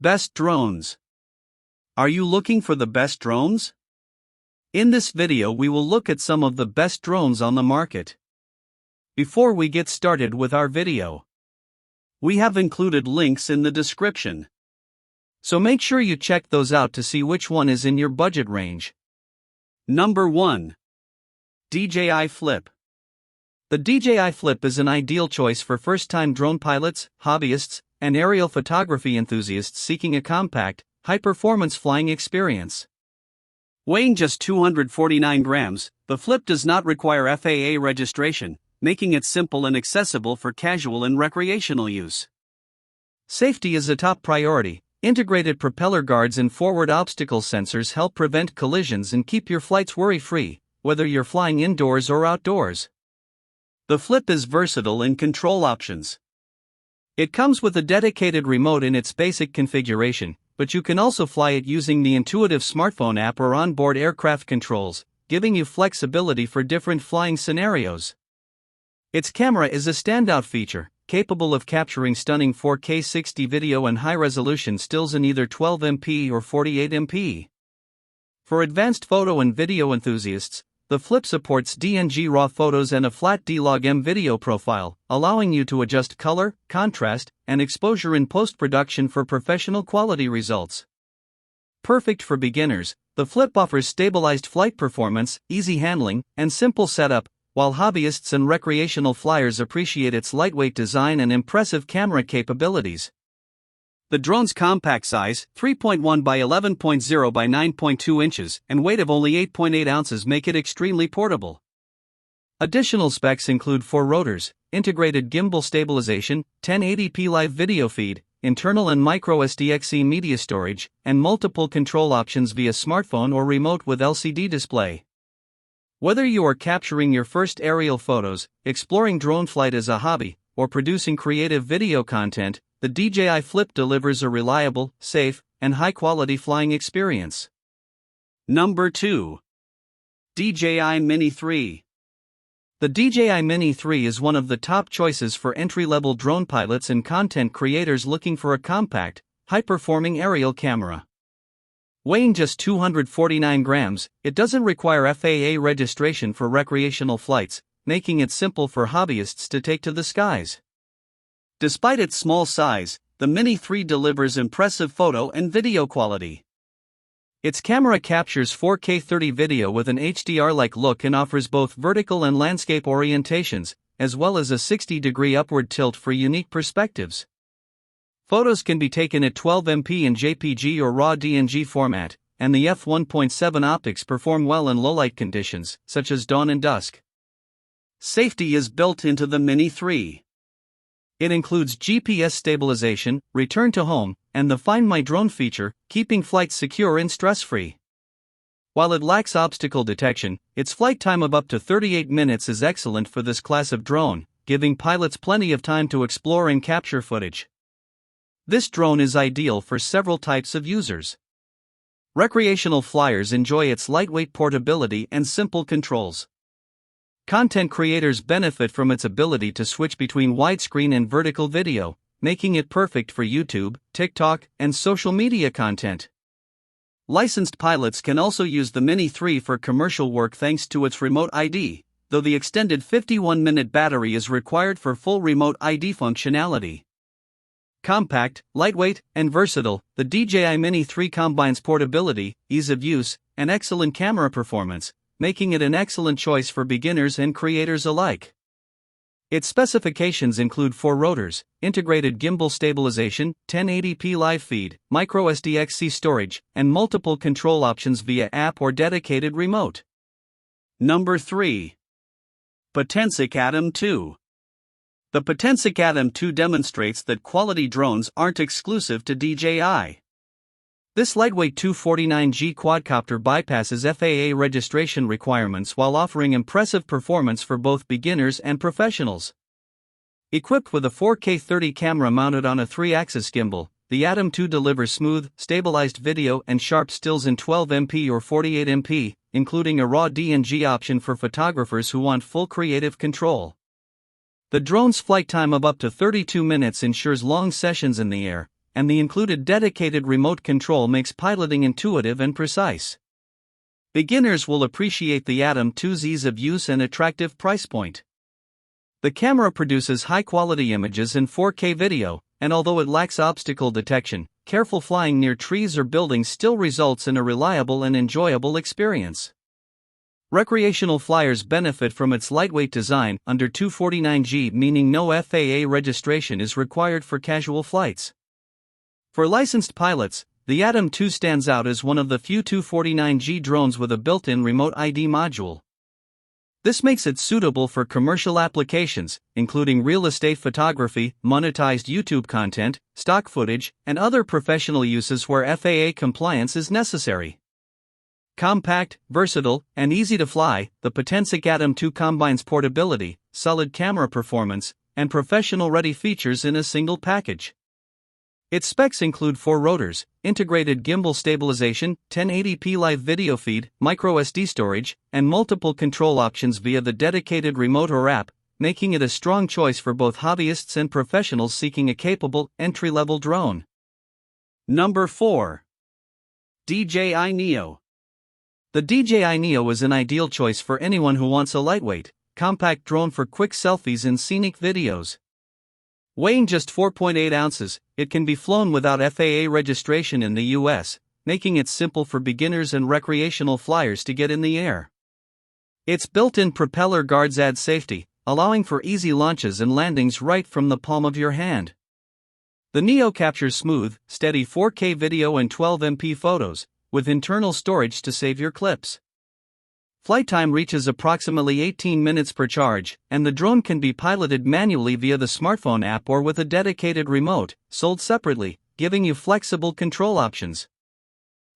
Best drones. Are you looking for the best drones? In this video we will look at some of the best drones on the market. Before we get started with our video, we have included links in the description, so make sure you check those out to see which one is in your budget range. Number 1. DJI Flip. The DJI Flip is an ideal choice for first-time drone pilots, hobbyists, and aerial photography enthusiasts seeking a compact, high-performance flying experience. Weighing just 249 grams, the Flip does not require FAA registration, making it simple and accessible for casual and recreational use. Safety is a top priority. Integrated propeller guards and forward obstacle sensors help prevent collisions and keep your flights worry-free, whether you're flying indoors or outdoors. The Flip is versatile in control options. It comes with a dedicated remote in its basic configuration, but you can also fly it using the intuitive smartphone app or onboard aircraft controls, giving you flexibility for different flying scenarios. Its camera is a standout feature, capable of capturing stunning 4K 60 video and high-resolution stills in either 12MP or 48MP. For advanced photo and video enthusiasts, the Flip supports DNG RAW photos and a flat D-Log-M video profile, allowing you to adjust color, contrast, and exposure in post-production for professional quality results. Perfect for beginners, the Flip offers stabilized flight performance, easy handling, and simple setup, while hobbyists and recreational flyers appreciate its lightweight design and impressive camera capabilities. The drone's compact size, 3.1 by 11.0 by 9.2 inches, and weight of only 8.8 ounces make it extremely portable. Additional specs include 4 rotors, integrated gimbal stabilization, 1080p live video feed, internal and micro SDXC media storage, and multiple control options via smartphone or remote with LCD display. Whether you are capturing your first aerial photos, exploring drone flight as a hobby, or producing creative video content, the DJI Flip delivers a reliable, safe, and high-quality flying experience. Number 2. DJI Mini 3. The DJI Mini 3 is one of the top choices for entry-level drone pilots and content creators looking for a compact, high-performing aerial camera. Weighing just 249 grams, it doesn't require FAA registration for recreational flights, making it simple for hobbyists to take to the skies. Despite its small size, the Mini 3 delivers impressive photo and video quality. Its camera captures 4K 30 video with an HDR-like look and offers both vertical and landscape orientations, as well as a 60-degree upward tilt for unique perspectives. Photos can be taken at 12MP in JPG or RAW DNG format, and the f1.7 optics perform well in low-light conditions, such as dawn and dusk. Safety is built into the Mini 3. It includes GPS stabilization, return to home, and the Find My Drone feature, keeping flights secure and stress-free. While it lacks obstacle detection, its flight time of up to 38 minutes is excellent for this class of drone, giving pilots plenty of time to explore and capture footage. This drone is ideal for several types of users. Recreational flyers enjoy its lightweight portability and simple controls. Content creators benefit from its ability to switch between widescreen and vertical video, making it perfect for YouTube, TikTok, and social media content. Licensed pilots can also use the Mini 3 for commercial work thanks to its remote ID, though the extended 51-minute battery is required for full remote ID functionality. Compact, lightweight, and versatile, the DJI Mini 3 combines portability, ease of use, and excellent camera performance, making it an excellent choice for beginners and creators alike. Its specifications include 4 rotors, integrated gimbal stabilization, 1080p live feed, micro SDXC storage, and multiple control options via app or dedicated remote. Number 3. Potensic Atom 2. The Potensic Atom 2 demonstrates that quality drones aren't exclusive to DJI. This lightweight 249G quadcopter bypasses FAA registration requirements while offering impressive performance for both beginners and professionals. Equipped with a 4K 30 camera mounted on a 3-axis gimbal, the Atom 2 delivers smooth, stabilized video and sharp stills in 12MP or 48MP, including a RAW DNG option for photographers who want full creative control. The drone's flight time of up to 32 minutes ensures long sessions in the air, and the included dedicated remote control makes piloting intuitive and precise. Beginners will appreciate the Atom 2's ease of use and attractive price point. The camera produces high-quality images in 4K video, and although it lacks obstacle detection, careful flying near trees or buildings still results in a reliable and enjoyable experience. Recreational flyers benefit from its lightweight design, under 249G, meaning no FAA registration is required for casual flights. For licensed pilots, the Atom 2 stands out as one of the few 249G drones with a built-in remote ID module. This makes it suitable for commercial applications, including real estate photography, monetized YouTube content, stock footage, and other professional uses where FAA compliance is necessary. Compact, versatile, and easy to fly, the Potensic Atom 2 combines portability, solid camera performance, and professional-ready features in a single package. Its specs include 4 rotors, integrated gimbal stabilization, 1080p live video feed, microSD storage, and multiple control options via the dedicated remote or app, making it a strong choice for both hobbyists and professionals seeking a capable, entry-level drone. Number 4. DJI Neo. The DJI Neo is an ideal choice for anyone who wants a lightweight, compact drone for quick selfies and scenic videos. Weighing just 4.8 ounces, it can be flown without FAA registration in the US, making it simple for beginners and recreational flyers to get in the air. Its built-in propeller guards add safety, allowing for easy launches and landings right from the palm of your hand. The Neo captures smooth, steady 4K video and 12MP photos, with internal storage to save your clips. Flight time reaches approximately 18 minutes per charge, and the drone can be piloted manually via the smartphone app or with a dedicated remote, sold separately, giving you flexible control options.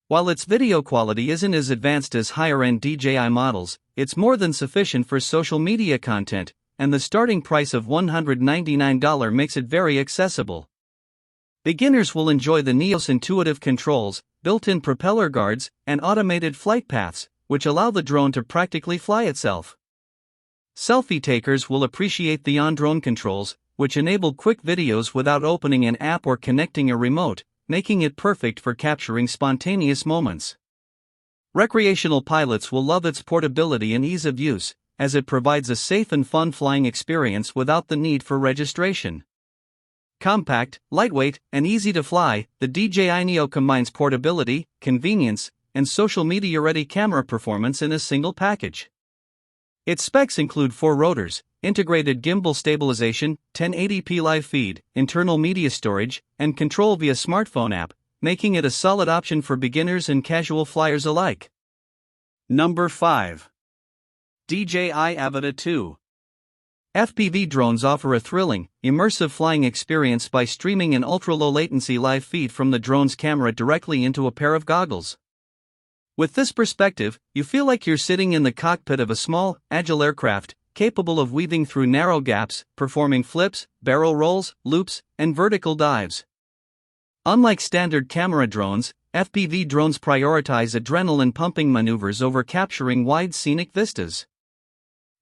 While its video quality isn't as advanced as higher-end DJI models, it's more than sufficient for social media content, and the starting price of $199 makes it very accessible. Beginners will enjoy the Neo's intuitive controls, built-in propeller guards, and automated flight paths, which allow the drone to practically fly itself. Selfie takers will appreciate the on-drone controls, which enable quick videos without opening an app or connecting a remote, making it perfect for capturing spontaneous moments. Recreational pilots will love its portability and ease of use, as it provides a safe and fun flying experience without the need for registration. Compact, lightweight, and easy to fly, the DJI Neo combines portability, convenience, and social media-ready camera performance in a single package. Its specs include 4 rotors, integrated gimbal stabilization, 1080p live feed, internal media storage, and control via smartphone app, making it a solid option for beginners and casual flyers alike. Number 5. DJI Avata 2. FPV drones offer a thrilling, immersive flying experience by streaming an ultra-low latency live feed from the drone's camera directly into a pair of goggles. With this perspective, you feel like you're sitting in the cockpit of a small, agile aircraft, capable of weaving through narrow gaps, performing flips, barrel rolls, loops, and vertical dives. Unlike standard camera drones, FPV drones prioritize adrenaline-pumping maneuvers over capturing wide scenic vistas.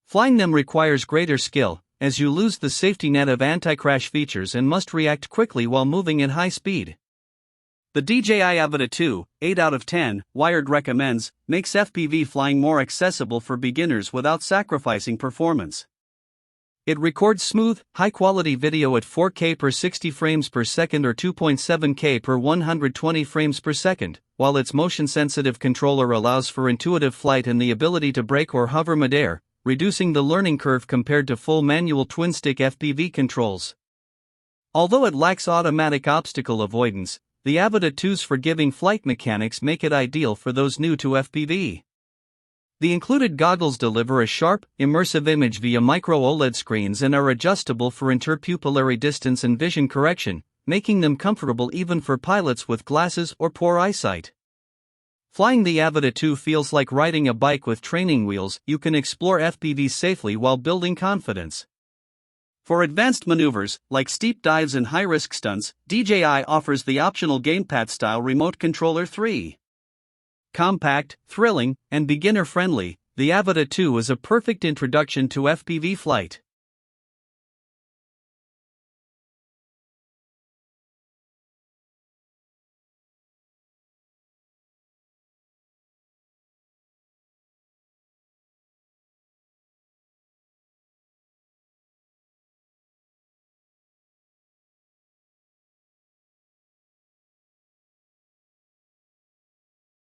Flying them requires greater skill, as you lose the safety net of anti-crash features and must react quickly while moving at high speed. The DJI Avata 2, 8 out of 10, Wired recommends, makes FPV flying more accessible for beginners without sacrificing performance. It records smooth, high-quality video at 4K per 60 frames per second or 2.7K per 120 frames per second, while its motion-sensitive controller allows for intuitive flight and the ability to brake or hover midair, reducing the learning curve compared to full manual twin-stick FPV controls. Although it lacks automatic obstacle avoidance, the Avata 2's forgiving flight mechanics make it ideal for those new to FPV. The included goggles deliver a sharp, immersive image via micro-OLED screens and are adjustable for interpupillary distance and vision correction, making them comfortable even for pilots with glasses or poor eyesight. Flying the Avata 2 feels like riding a bike with training wheels. You can explore FPV safely while building confidence. For advanced maneuvers, like steep dives and high-risk stunts, DJI offers the optional gamepad-style remote controller 3. Compact, thrilling, and beginner-friendly, the Avata 2 is a perfect introduction to FPV flight.